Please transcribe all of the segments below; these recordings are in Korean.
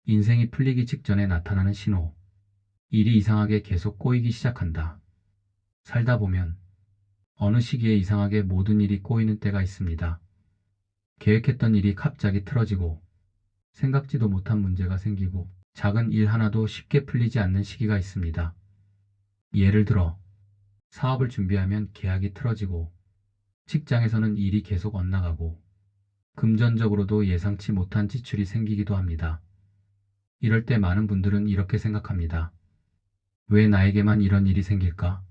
인생이 풀리기 직전에 나타나는 신호. 일이 이상하게 계속 꼬이기 시작한다. 살다 보면 어느 시기에 이상하게 모든 일이 꼬이는 때가 있습니다. 계획했던 일이 갑자기 틀어지고 생각지도 못한 문제가 생기고 작은 일 하나도 쉽게 풀리지 않는 시기가 있습니다. 예를 들어 사업을 준비하면 계약이 틀어지고 직장에서는 일이 계속 엇나가고 금전적으로도 예상치 못한 지출이 생기기도 합니다. 이럴 때 많은 분들은 이렇게 생각합니다. 왜 나에게만 이런 일이 생길까?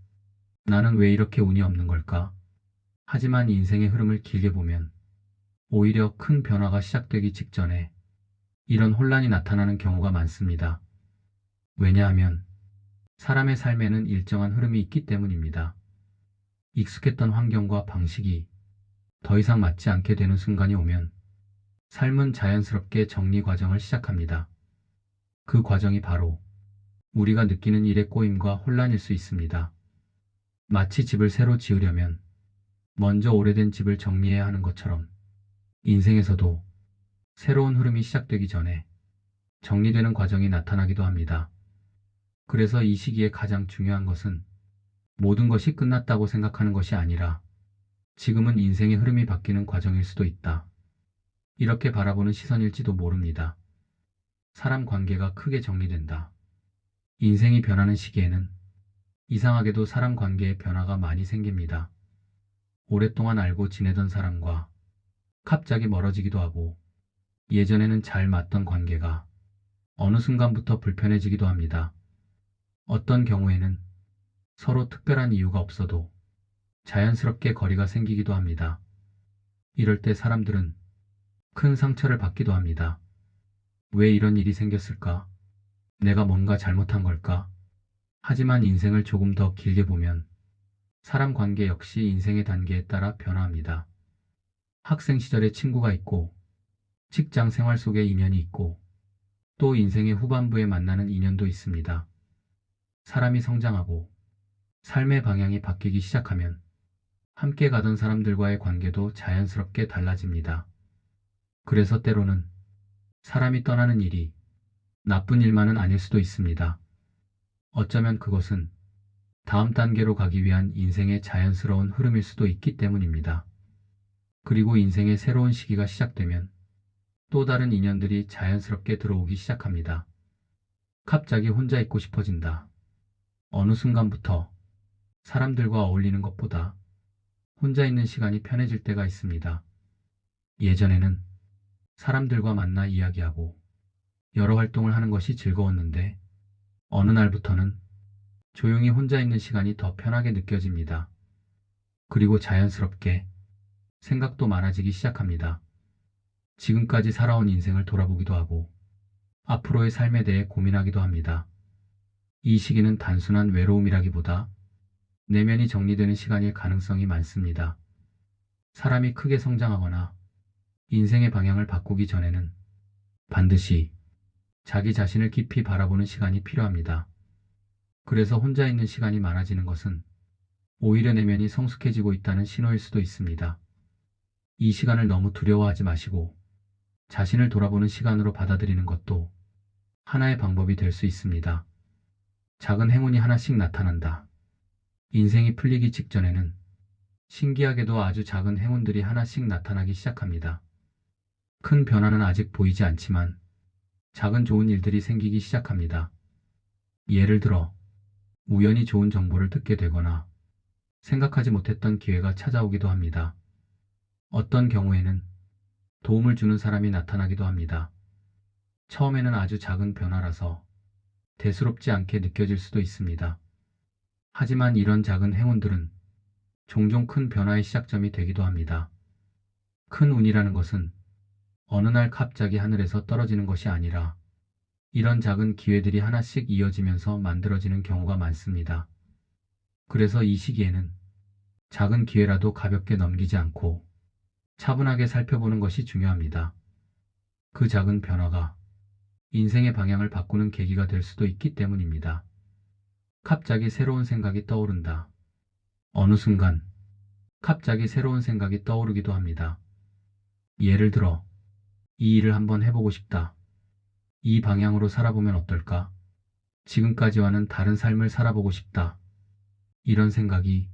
나는 왜 이렇게 운이 없는 걸까? 하지만 인생의 흐름을 길게 보면 오히려 큰 변화가 시작되기 직전에 이런 혼란이 나타나는 경우가 많습니다. 왜냐하면 사람의 삶에는 일정한 흐름이 있기 때문입니다. 익숙했던 환경과 방식이 더 이상 맞지 않게 되는 순간이 오면 삶은 자연스럽게 정리 과정을 시작합니다. 그 과정이 바로 우리가 느끼는 일의 꼬임과 혼란일 수 있습니다. 마치 집을 새로 지으려면 먼저 오래된 집을 정리해야 하는 것처럼 인생에서도 새로운 흐름이 시작되기 전에 정리되는 과정이 나타나기도 합니다. 그래서 이 시기에 가장 중요한 것은 모든 것이 끝났다고 생각하는 것이 아니라 지금은 인생의 흐름이 바뀌는 과정일 수도 있다. 이렇게 바라보는 시선일지도 모릅니다. 사람 관계가 크게 정리된다. 인생이 변하는 시기에는 이상하게도 사람 관계에 변화가 많이 생깁니다. 오랫동안 알고 지내던 사람과 갑자기 멀어지기도 하고 예전에는 잘 맞던 관계가 어느 순간부터 불편해지기도 합니다. 어떤 경우에는 서로 특별한 이유가 없어도 자연스럽게 거리가 생기기도 합니다. 이럴 때 사람들은 큰 상처를 받기도 합니다. 왜 이런 일이 생겼을까? 내가 뭔가 잘못한 걸까? 하지만 인생을 조금 더 길게 보면 사람 관계 역시 인생의 단계에 따라 변화합니다. 학생 시절에 친구가 있고 직장 생활 속에 인연이 있고 또 인생의 후반부에 만나는 인연도 있습니다. 사람이 성장하고 삶의 방향이 바뀌기 시작하면 함께 가던 사람들과의 관계도 자연스럽게 달라집니다. 그래서 때로는 사람이 떠나는 일이 나쁜 일만은 아닐 수도 있습니다. 어쩌면 그것은 다음 단계로 가기 위한 인생의 자연스러운 흐름일 수도 있기 때문입니다. 그리고 인생의 새로운 시기가 시작되면 또 다른 인연들이 자연스럽게 들어오기 시작합니다. 갑자기 혼자 있고 싶어진다. 어느 순간부터 사람들과 어울리는 것보다 혼자 있는 시간이 편해질 때가 있습니다. 예전에는 사람들과 만나 이야기하고 여러 활동을 하는 것이 즐거웠는데 어느 날부터는 조용히 혼자 있는 시간이 더 편하게 느껴집니다. 그리고 자연스럽게 생각도 많아지기 시작합니다. 지금까지 살아온 인생을 돌아보기도 하고 앞으로의 삶에 대해 고민하기도 합니다. 이 시기는 단순한 외로움이라기보다 내면이 정리되는 시간일 가능성이 많습니다. 사람이 크게 성장하거나 인생의 방향을 바꾸기 전에는 반드시 자기 자신을 깊이 바라보는 시간이 필요합니다. 그래서 혼자 있는 시간이 많아지는 것은 오히려 내면이 성숙해지고 있다는 신호일 수도 있습니다. 이 시간을 너무 두려워하지 마시고 자신을 돌아보는 시간으로 받아들이는 것도 하나의 방법이 될 수 있습니다. 작은 행운이 하나씩 나타난다. 인생이 풀리기 직전에는 신기하게도 아주 작은 행운들이 하나씩 나타나기 시작합니다. 큰 변화는 아직 보이지 않지만 작은 좋은 일들이 생기기 시작합니다. 예를 들어 우연히 좋은 정보를 듣게 되거나 생각하지 못했던 기회가 찾아오기도 합니다. 어떤 경우에는 도움을 주는 사람이 나타나기도 합니다. 처음에는 아주 작은 변화라서 대수롭지 않게 느껴질 수도 있습니다. 하지만 이런 작은 행운들은 종종 큰 변화의 시작점이 되기도 합니다. 큰 운이라는 것은 어느 날 갑자기 하늘에서 떨어지는 것이 아니라 이런 작은 기회들이 하나씩 이어지면서 만들어지는 경우가 많습니다. 그래서 이 시기에는 작은 기회라도 가볍게 넘기지 않고 차분하게 살펴보는 것이 중요합니다. 그 작은 변화가 인생의 방향을 바꾸는 계기가 될 수도 있기 때문입니다. 갑자기 새로운 생각이 떠오른다. 어느 순간 갑자기 새로운 생각이 떠오르기도 합니다. 예를 들어 이 일을 한번 해보고 싶다. 이 방향으로 살아보면 어떨까? 지금까지와는 다른 삶을 살아보고 싶다. 이런 생각이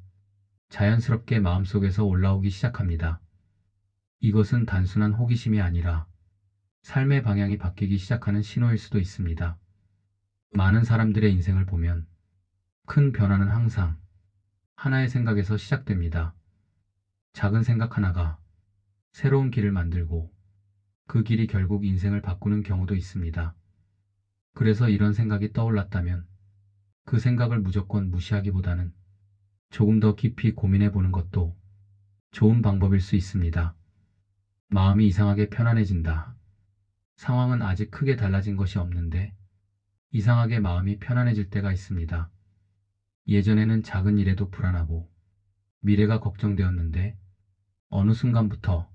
자연스럽게 마음속에서 올라오기 시작합니다. 이것은 단순한 호기심이 아니라 삶의 방향이 바뀌기 시작하는 신호일 수도 있습니다. 많은 사람들의 인생을 보면 큰 변화는 항상 하나의 생각에서 시작됩니다. 작은 생각 하나가 새로운 길을 만들고 그 길이 결국 인생을 바꾸는 경우도 있습니다. 그래서 이런 생각이 떠올랐다면 그 생각을 무조건 무시하기보다는 조금 더 깊이 고민해 보는 것도 좋은 방법일 수 있습니다. 마음이 이상하게 편안해진다. 상황은 아직 크게 달라진 것이 없는데 이상하게 마음이 편안해질 때가 있습니다. 예전에는 작은 일에도 불안하고 미래가 걱정되었는데 어느 순간부터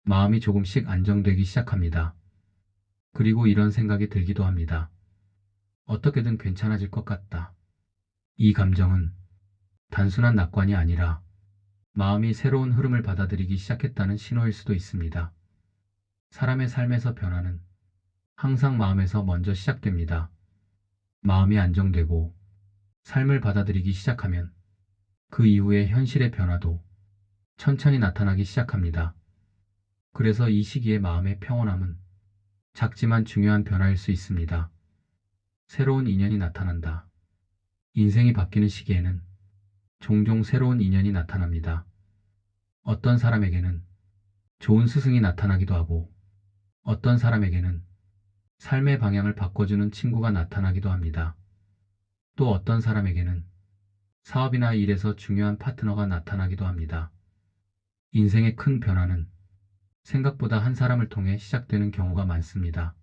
마음이 조금씩 안정되기 시작합니다. 그리고 이런 생각이 들기도 합니다. 어떻게든 괜찮아질 것 같다. 이 감정은 단순한 낙관이 아니라 마음이 새로운 흐름을 받아들이기 시작했다는 신호일 수도 있습니다. 사람의 삶에서 변화는 항상 마음에서 먼저 시작됩니다. 마음이 안정되고 삶을 받아들이기 시작하면 그 이후에 현실의 변화도 천천히 나타나기 시작합니다. 그래서 이 시기의 마음의 평온함은 작지만 중요한 변화일 수 있습니다. 새로운 인연이 나타난다. 인생이 바뀌는 시기에는 종종 새로운 인연이 나타납니다. 어떤 사람에게는 좋은 스승이 나타나기도 하고 어떤 사람에게는 삶의 방향을 바꿔주는 친구가 나타나기도 합니다. 또 어떤 사람에게는 사업이나 일에서 중요한 파트너가 나타나기도 합니다. 인생의 큰 변화는 생각보다 한 사람을 통해 시작되는 경우가 많습니다.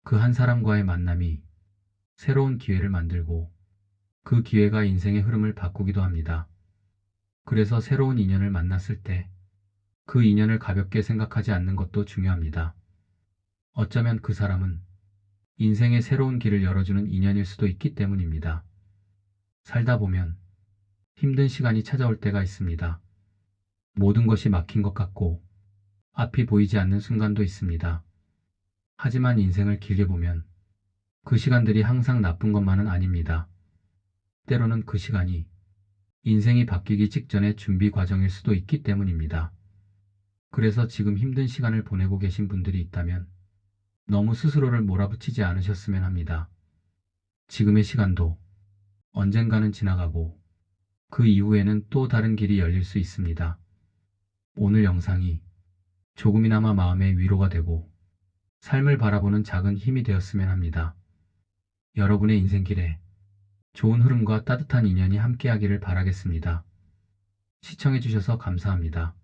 그 한 사람과의 만남이 새로운 기회를 만들고 그 기회가 인생의 흐름을 바꾸기도 합니다. 그래서 새로운 인연을 만났을 때 그 인연을 가볍게 생각하지 않는 것도 중요합니다. 어쩌면 그 사람은 인생의 새로운 길을 열어주는 인연일 수도 있기 때문입니다. 살다 보면 힘든 시간이 찾아올 때가 있습니다. 모든 것이 막힌 것 같고 앞이 보이지 않는 순간도 있습니다. 하지만 인생을 길게 보면 그 시간들이 항상 나쁜 것만은 아닙니다. 때로는 그 시간이 인생이 바뀌기 직전의 준비 과정일 수도 있기 때문입니다. 그래서 지금 힘든 시간을 보내고 계신 분들이 있다면 너무 스스로를 몰아붙이지 않으셨으면 합니다. 지금의 시간도 언젠가는 지나가고 그 이후에는 또 다른 길이 열릴 수 있습니다. 오늘 영상이 조금이나마 마음의 위로가 되고 삶을 바라보는 작은 힘이 되었으면 합니다. 여러분의 인생길에 좋은 흐름과 따뜻한 인연이 함께하기를 바라겠습니다. 시청해주셔서 감사합니다.